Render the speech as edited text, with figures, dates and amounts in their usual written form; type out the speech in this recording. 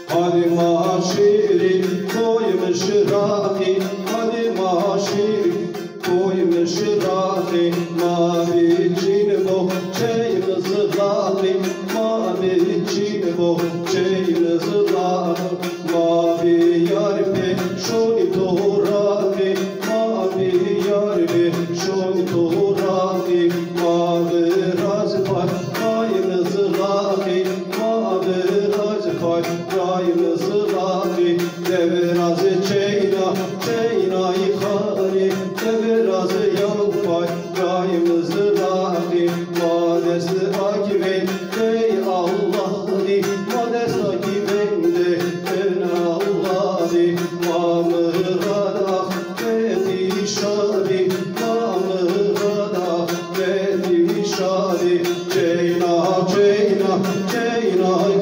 Hadi maşiri koymuş rahi, hadi maşiri koymuş rahi, mavi cin bohçayımız rahi, mavi cin bohçayımız rahi, mavi yar peşoni torahi, mavi yar peşoni torahi, mavi razfat kayımız rahi, mavi razfat kayımız rahi, devraz çeyna çeynayı khari, devraz yavfay kayımız rahi, mades akiben ey Allah di, mades akiben de en Allah di, mamırada beti şadi, mamırada beti şadi, çeyna çeyna çeyna